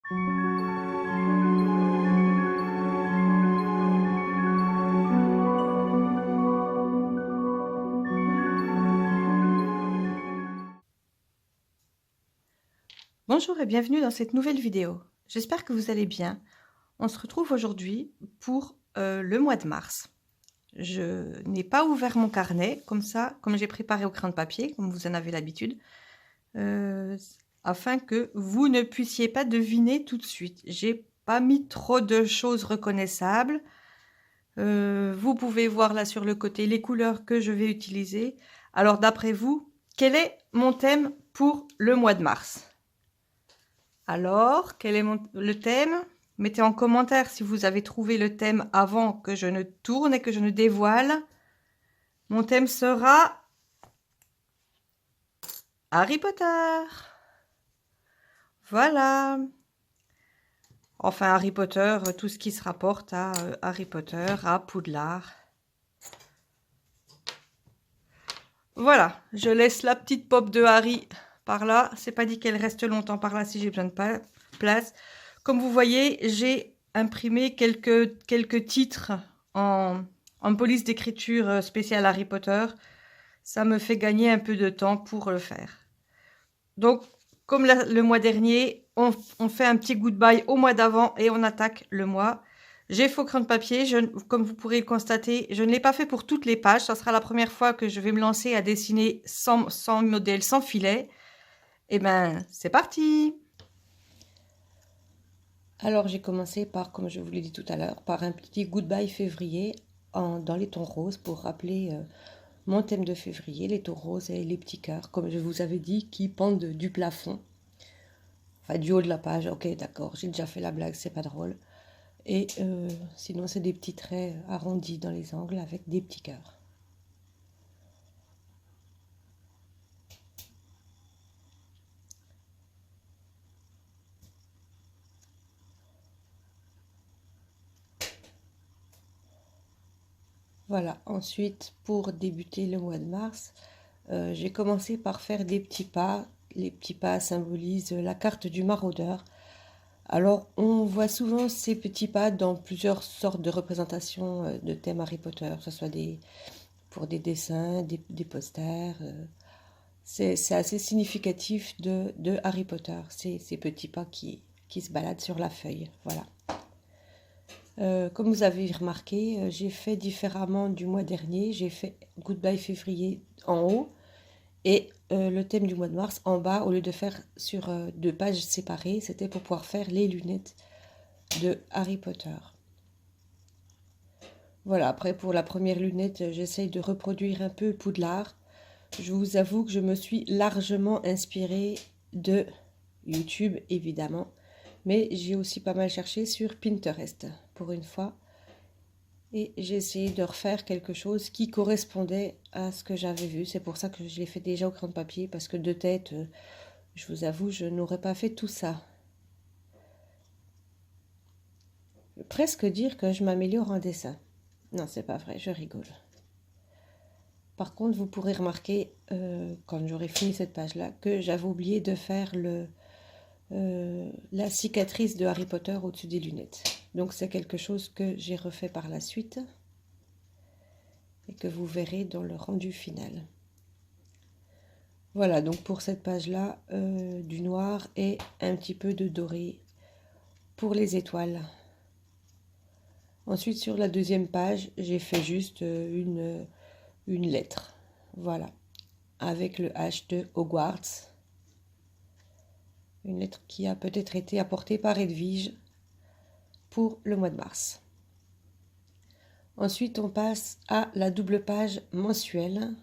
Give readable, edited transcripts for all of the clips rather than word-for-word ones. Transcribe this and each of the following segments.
Bonjour et bienvenue dans cette nouvelle vidéo. J'espère que vous allez bien. On se retrouve aujourd'hui pour le mois de mars. Je n'ai pas ouvert mon carnet comme ça, comme j'ai préparé au crayon de papier, comme vous en avez l'habitude, afin que vous ne puissiez pas deviner tout de suite. J'ai pas mis trop de choses reconnaissables. Vous pouvez voir là sur le côté les couleurs que je vais utiliser. Alors d'après vous, quel est mon thème pour le mois de mars ? Alors, quel est le thème? Mettez en commentaire si vous avez trouvé le thème avant que je ne tourne et que je ne dévoile. Mon thème sera Harry Potter. Voilà. Enfin, Harry Potter, tout ce qui se rapporte à Harry Potter, à Poudlard. Voilà, je laisse la petite pop de Harry par là. C'est pas dit qu'elle reste longtemps par là si j'ai besoin de place. Comme vous voyez, j'ai imprimé quelques titres en police d'écriture spéciale Harry Potter. Ça me fait gagner un peu de temps pour le faire. Donc, comme le mois dernier, on fait un petit goodbye au mois d'avant et on attaque le mois. J'ai faux crayon de papier, comme vous pourrez le constater, je ne l'ai pas fait pour toutes les pages. Ça sera la première fois que je vais me lancer à dessiner sans modèle, sans filet. Et ben, c'est parti! Alors j'ai commencé par, comme je vous l'ai dit tout à l'heure, par un petit goodbye février dans les tons roses pour rappeler mon thème de février, les tons roses et les petits cœurs, comme je vous avais dit, qui pendent du plafond. Enfin, du haut de la page, ok, d'accord, j'ai déjà fait la blague, c'est pas drôle. Et sinon, c'est des petits traits arrondis dans les angles avec des petits cœurs. Voilà, ensuite, pour débuter le mois de mars, j'ai commencé par faire des petits pas. Les petits pas symbolisent la carte du maraudeur. Alors, on voit souvent ces petits pas dans plusieurs sortes de représentations de thèmes Harry Potter, que ce soit pour des dessins, des posters. C'est assez significatif de Harry Potter, ces petits pas qui se baladent sur la feuille. Voilà. Comme vous avez remarqué, j'ai fait différemment du mois dernier. J'ai fait Goodbye février en haut et le thème du mois de mars en bas. Au lieu de faire sur 2 pages séparées, c'était pour pouvoir faire les lunettes de Harry Potter. Voilà, après pour la première lunette, j'essaye de reproduire un peu Poudlard. Je vous avoue que je me suis largement inspirée de YouTube, évidemment. Mais j'ai aussi pas mal cherché sur Pinterest, pour une fois. Et j'ai essayé de refaire quelque chose qui correspondait à ce que j'avais vu. C'est pour ça que je l'ai fait déjà au crayon de papier, parce que de tête, je vous avoue, je n'aurais pas fait tout ça. Je peux presque dire que je m'améliore en dessin. Non, c'est pas vrai, je rigole. Par contre, vous pourrez remarquer, quand j'aurai fini cette page-là, que j'avais oublié de faire la cicatrice de Harry Potter au-dessus des lunettes. Donc c'est quelque chose que j'ai refait par la suite et que vous verrez dans le rendu final. Voilà, donc pour cette page-là, du noir et un petit peu de doré pour les étoiles. Ensuite, sur la deuxième page, j'ai fait juste une lettre. Voilà, avec le H de Hogwarts. Une lettre qui a peut-être été apportée par Edwige pour le mois de mars. Ensuite, on passe à la double page mensuelle.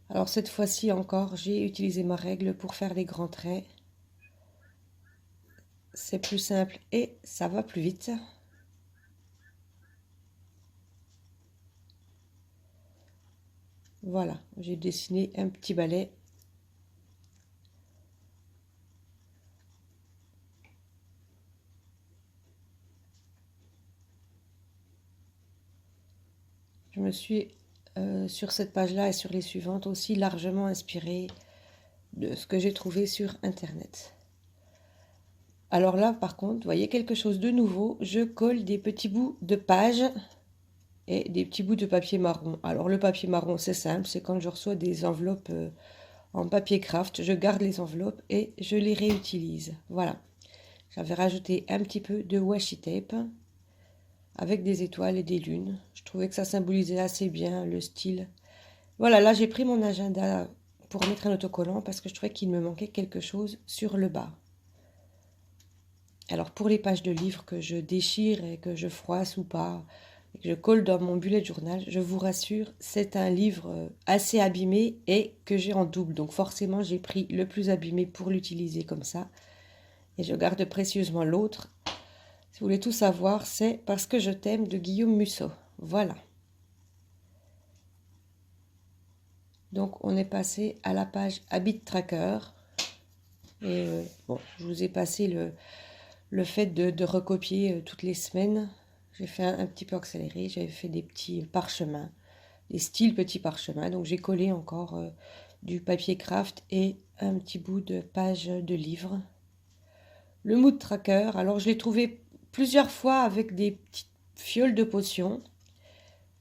Alors cette fois-ci encore, j'ai utilisé ma règle pour faire les grands traits. C'est plus simple et ça va plus vite. Voilà, j'ai dessiné un petit balai. Je me suis, sur cette page-là et sur les suivantes, aussi largement inspirée de ce que j'ai trouvé sur Internet. Alors là, par contre, vous voyez quelque chose de nouveau, je colle des petits bouts de page et des petits bouts de papier marron. Alors le papier marron, c'est simple, c'est quand je reçois des enveloppes en papier craft, je garde les enveloppes et je les réutilise. Voilà. J'avais rajouté un petit peu de washi tape avec des étoiles et des lunes. Je trouvais que ça symbolisait assez bien le style. Voilà, là j'ai pris mon agenda pour mettre un autocollant parce que je trouvais qu'il me manquait quelque chose sur le bas. Alors pour les pages de livres que je déchire et que je froisse ou pas, et que je colle dans mon bullet journal, je vous rassure, c'est un livre assez abîmé et que j'ai en double. Donc forcément j'ai pris le plus abîmé pour l'utiliser comme ça. Et je garde précieusement l'autre. Si vous voulez tout savoir, c'est Parce que je t'aime de Guillaume Musso. Voilà. Donc on est passé à la page Habit Tracker. Et bon, je vous ai passé le fait de recopier toutes les semaines. J'ai fait un petit peu accéléré, j'avais fait des petits parchemins, des styles petits parchemins. Donc j'ai collé encore du papier craft et un petit bout de page de livre. Le mood tracker, alors je l'ai trouvé plusieurs fois avec des petites fioles de potions.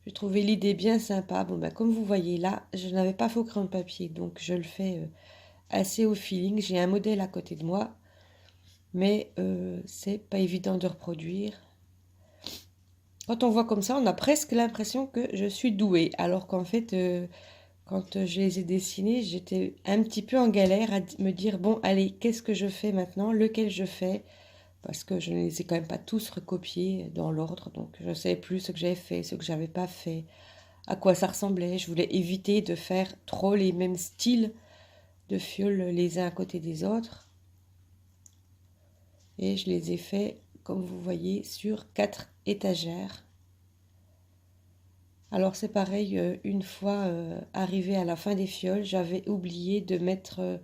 J'ai trouvé l'idée bien sympa. Bon, ben, comme vous voyez là, je n'avais pas fait au crayon de papier, donc je le fais assez au feeling. J'ai un modèle à côté de moi, mais c'est pas évident de reproduire. Quand on voit comme ça, on a presque l'impression que je suis douée, alors qu'en fait, quand je les ai dessinés, j'étais un petit peu en galère à me dire, bon, allez, qu'est-ce que je fais maintenant, lequel je fais, parce que je ne les ai quand même pas tous recopiés dans l'ordre, donc je ne savais plus ce que j'avais fait, ce que j'avais pas fait, à quoi ça ressemblait. Je voulais éviter de faire trop les mêmes styles de fioles les uns à côté des autres. Et je les ai faits, comme vous voyez, sur 4 étagères. Alors c'est pareil, une fois arrivé à la fin des fioles, j'avais oublié de mettre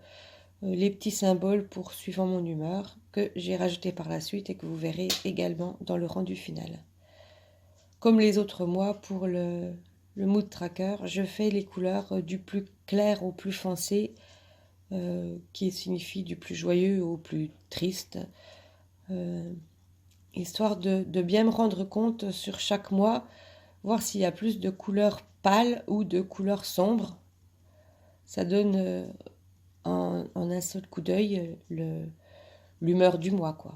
les petits symboles pour suivant mon humeur que j'ai rajouté par la suite et que vous verrez également dans le rendu final. Comme les autres mois, pour le mood tracker, je fais les couleurs du plus clair au plus foncé, qui signifie du plus joyeux au plus triste, histoire de bien me rendre compte sur chaque mois, voir s'il y a plus de couleurs pâles ou de couleurs sombres. Ça donne en un seul coup d'œil l'humeur du mois, quoi.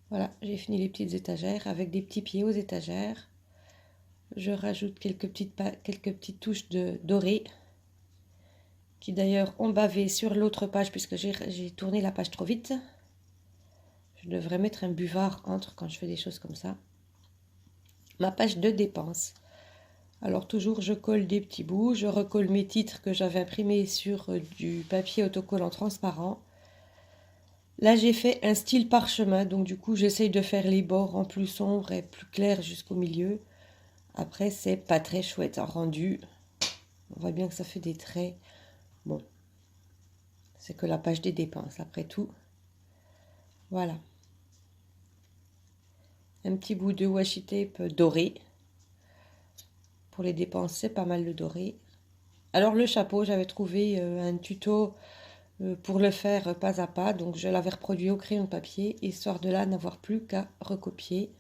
Voilà, j'ai fini les petites étagères avec des petits pieds aux étagères. Je rajoute quelques petites touches de doré qui d'ailleurs ont bavé sur l'autre page puisque j'ai tourné la page trop vite. Je devrais mettre un buvard entre quand je fais des choses comme ça. Ma page de dépenses. Alors toujours je colle des petits bouts, je recolle mes titres que j'avais imprimés sur du papier autocollant transparent. Là j'ai fait un style parchemin, donc du coup j'essaye de faire les bords en plus sombre et plus clair jusqu'au milieu. Après c'est pas très chouette en rendu. On voit bien que ça fait des traits. Bon, c'est que la page des dépenses après tout. Voilà. Un petit bout de washi tape doré. Pour les dépenses, c'est pas mal le doré. Alors le chapeau, j'avais trouvé un tuto pour le faire pas à pas. Donc je l'avais reproduit au crayon de papier, histoire de là n'avoir plus qu'à recopier.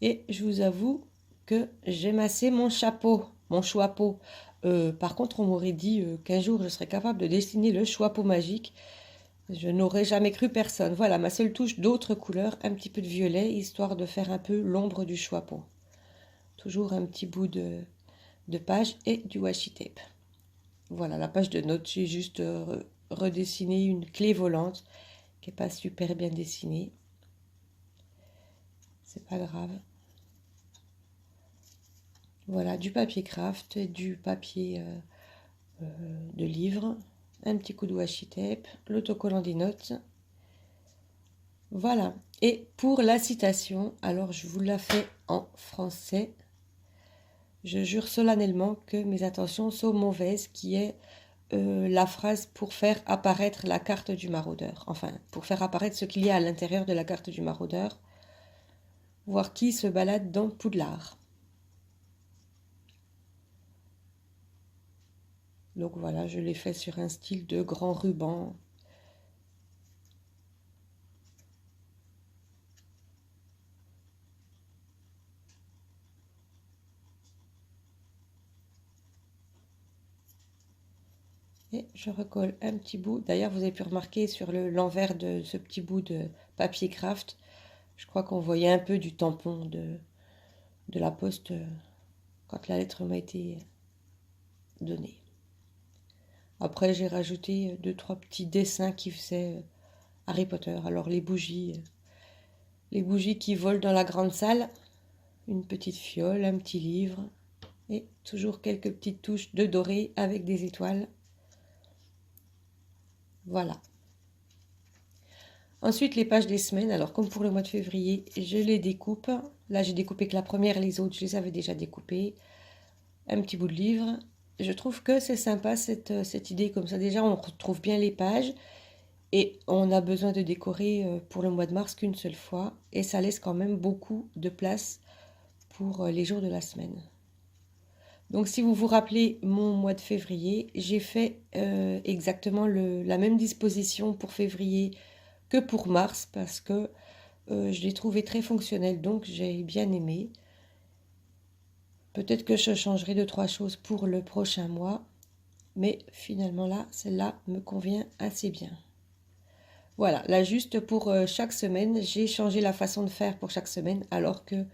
Et je vous avoue que j'ai massé mon chapeau. Par contre, on m'aurait dit qu'un jour je serais capable de dessiner le chapeau magique. Je n'aurais jamais cru personne. Voilà, ma seule touche d'autres couleurs, un petit peu de violet, histoire de faire un peu l'ombre du chapeau. Toujours un petit bout de page et du washi tape. Voilà, la page de notes, j'ai juste redessiné une clé volante qui n'est pas super bien dessinée. C'est pas grave. Voilà, du papier craft, du papier de livre, un petit coup de washi tape, l'autocollant des notes. Voilà. Et pour la citation, alors je vous la fais en français. Je jure solennellement que mes intentions sont mauvaises, qui est la phrase pour faire apparaître la carte du maraudeur. Enfin, pour faire apparaître ce qu'il y a à l'intérieur de la carte du maraudeur. voir qui se balade dans Poudlard. Donc voilà, je l'ai fait sur un style de grand ruban. Et je recolle un petit bout. D'ailleurs, vous avez pu remarquer sur l'envers de ce petit bout de papier craft, je crois qu'on voyait un peu du tampon de la poste quand la lettre m'a été donnée. Après, j'ai rajouté 2-3 petits dessins qui faisaient Harry Potter. Alors, les bougies qui volent dans la grande salle, une petite fiole, un petit livre, et toujours quelques petites touches de doré avec des étoiles. Voilà. Ensuite, les pages des semaines. Alors, comme pour le mois de février, je les découpe. Là, j'ai découpé que la première, les autres, je les avais déjà découpées. Un petit bout de livre. Je trouve que c'est sympa cette idée comme ça. Déjà, on retrouve bien les pages. Et on a besoin de décorer pour le mois de mars qu'une seule fois. Et ça laisse quand même beaucoup de place pour les jours de la semaine. Donc, si vous vous rappelez mon mois de février, j'ai fait exactement la même disposition pour février que pour mars parce que je l'ai trouvé très fonctionnel, donc j'ai bien aimé. Peut-être que je changerai 2-3 choses pour le prochain mois, mais finalement là, celle-là me convient assez bien. Voilà, là juste pour chaque semaine, j'ai changé la façon de faire pour chaque semaine, alors que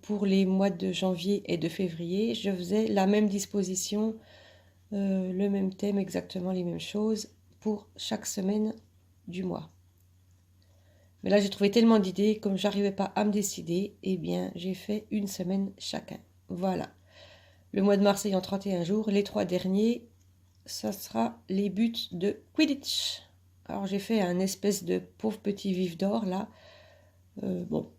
pour les mois de janvier et de février, je faisais la même disposition, le même thème, exactement les mêmes choses pour chaque semaine du mois. Mais là, j'ai trouvé tellement d'idées, comme j'arrivais pas à me décider, eh bien, j'ai fait une semaine chacun. Voilà. Le mois de mars ayant 31 jours, les 3 derniers, ça sera les buts de Quidditch. Alors, j'ai fait un espèce de pauvre petit vif d'or, là. Bon,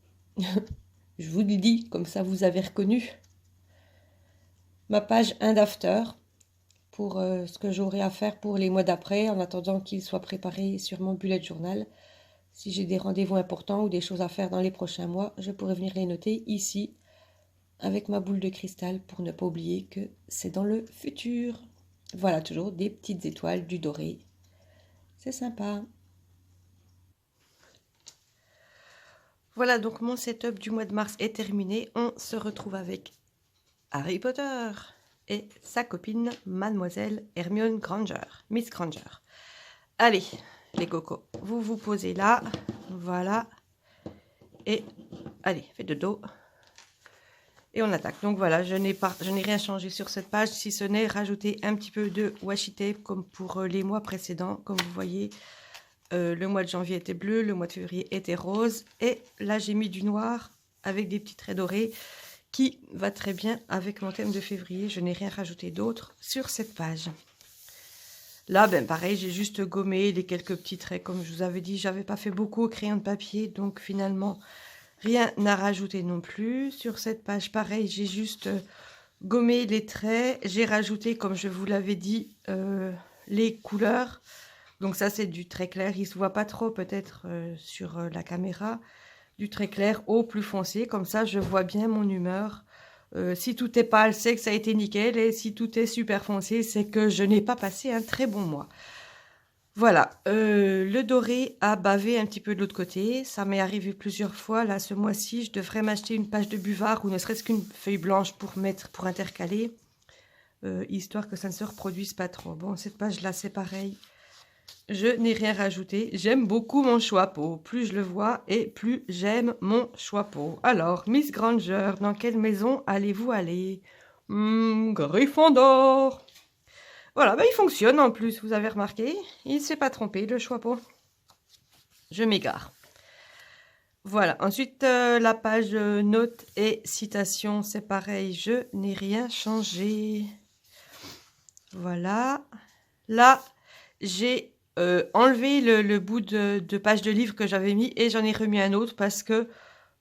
je vous le dis, comme ça, vous avez reconnu. Ma page Ind After, pour ce que j'aurai à faire pour les mois d'après, en attendant qu'il soit préparé sur mon bullet journal. Si j'ai des rendez-vous importants ou des choses à faire dans les prochains mois, je pourrai venir les noter ici avec ma boule de cristal pour ne pas oublier que c'est dans le futur. Voilà, toujours des petites étoiles, du doré. C'est sympa. Voilà, donc mon setup du mois de mars est terminé. On se retrouve avec Harry Potter et sa copine Mademoiselle Hermione Granger, Miss Granger. Allez, les cocos, vous vous posez là, voilà, et allez, faites de dos, et on attaque. Donc voilà, je n'ai rien changé sur cette page, si ce n'est rajouter un petit peu de washi tape, comme pour les mois précédents. Comme vous voyez, le mois de janvier était bleu, le mois de février était rose, et là j'ai mis du noir avec des petits traits dorés, qui va très bien avec mon thème de février. Je n'ai rien rajouté d'autre sur cette page. Là, ben pareil, j'ai juste gommé les quelques petits traits. Comme je vous avais dit, j'avais pas fait beaucoup au crayon de papier, donc finalement, rien à rajouter non plus. Sur cette page, pareil, j'ai juste gommé les traits. J'ai rajouté, comme je vous l'avais dit, les couleurs. Donc ça, c'est du très clair. Il se voit pas trop peut-être sur la caméra. Du très clair au plus foncé. Comme ça, je vois bien mon humeur. Si tout est pâle, c'est que ça a été nickel. Et si tout est super foncé, c'est que je n'ai pas passé un très bon mois. Voilà. Le doré a bavé un petit peu de l'autre côté. Ça m'est arrivé plusieurs fois. Là, ce mois-ci, je devrais m'acheter une page de buvard ou ne serait-ce qu'une feuille blanche pour intercaler. Histoire que ça ne se reproduise pas trop. Bon, cette page-là, c'est pareil. Je n'ai rien rajouté. J'aime beaucoup mon choix-peau. Plus je le vois et plus j'aime mon choix-peau. Alors, Miss Granger, dans quelle maison allez-vous aller? Gryffondor. Voilà, bah, il fonctionne en plus, vous avez remarqué. Il ne s'est pas trompé, le choix-peau. Je m'égare. Voilà, ensuite, la page notes et citations, c'est pareil. Je n'ai rien changé. Voilà. Là, j'ai enlevé le bout de page de livre que j'avais mis et j'en ai remis un autre parce que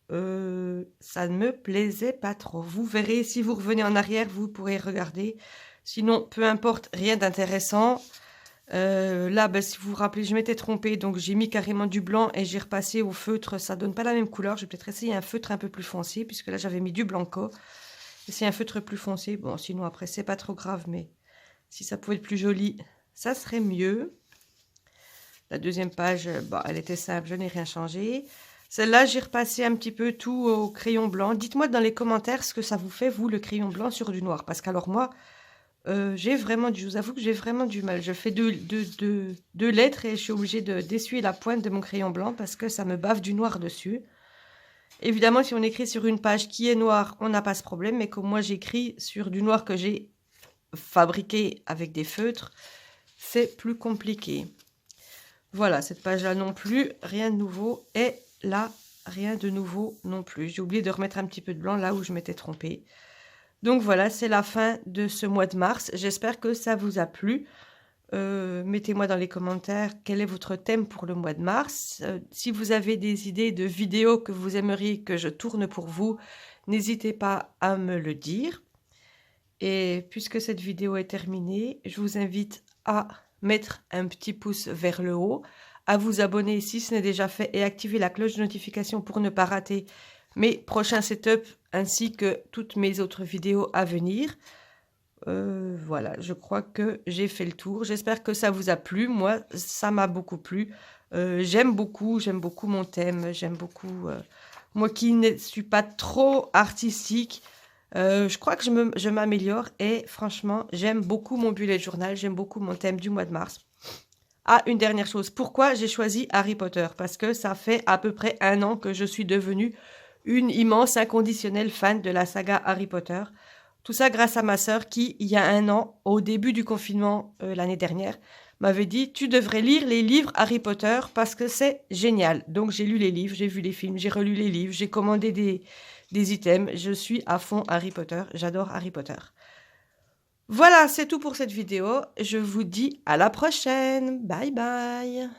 ça ne me plaisait pas trop. Vous verrez, si vous revenez en arrière, vous pourrez regarder. Sinon, peu importe, rien d'intéressant. Là, ben, si vous vous rappelez, je m'étais trompée, donc j'ai mis carrément du blanc et j'ai repassé au feutre. Ça donne pas la même couleur. Je vais peut-être essayer un feutre un peu plus foncé, puisque là, j'avais mis du blanco. Essayer un feutre plus foncé. Bon, sinon, après, c'est pas trop grave, mais si ça pouvait être plus joli, ça serait mieux. La deuxième page, bah, elle était simple, je n'ai rien changé. Celle-là, j'ai repassé un petit peu tout au crayon blanc. Dites-moi dans les commentaires ce que ça vous fait, vous, le crayon blanc sur du noir. Parce qu'alors moi, je vous avoue que j'ai vraiment du mal. Je fais deux lettres et je suis obligée d'essuyer la pointe de mon crayon blanc parce que ça me bave du noir dessus. Évidemment, si on écrit sur une page qui est noire, on n'a pas ce problème. Mais comme moi, j'écris sur du noir que j'ai fabriqué avec des feutres, c'est plus compliqué. Voilà, cette page-là non plus, rien de nouveau. Et là, rien de nouveau non plus. J'ai oublié de remettre un petit peu de blanc là où je m'étais trompée. Donc voilà, c'est la fin de ce mois de mars. J'espère que ça vous a plu. Mettez-moi dans les commentaires quel est votre thème pour le mois de mars. Si vous avez des idées de vidéos que vous aimeriez que je tourne pour vous, n'hésitez pas à me le dire. Et puisque cette vidéo est terminée, je vous invite à mettre un petit pouce vers le haut, à vous abonner si ce n'est déjà fait et activer la cloche de notification pour ne pas rater mes prochains setups ainsi que toutes mes autres vidéos à venir. Voilà, je crois que j'ai fait le tour. J'espère que ça vous a plu. Moi, ça m'a beaucoup plu. J'aime beaucoup mon thème. J'aime beaucoup... moi qui ne suis pas trop artistique, je crois que je m'améliore et franchement, j'aime beaucoup mon bullet journal. J'aime beaucoup mon thème du mois de mars. Ah, une dernière chose. Pourquoi j'ai choisi Harry Potter? Parce que ça fait à peu près 1 an que je suis devenue une immense inconditionnelle fan de la saga Harry Potter. Tout ça grâce à ma sœur qui, il y a 1 an, au début du confinement l'année dernière, m'avait dit « Tu devrais lire les livres Harry Potter parce que c'est génial ». Donc j'ai lu les livres, j'ai vu les films, j'ai relu les livres, j'ai commandé des items. Je suis à fond Harry Potter, j'adore Harry Potter. Voilà, c'est tout pour cette vidéo. Je vous dis à la prochaine. Bye bye.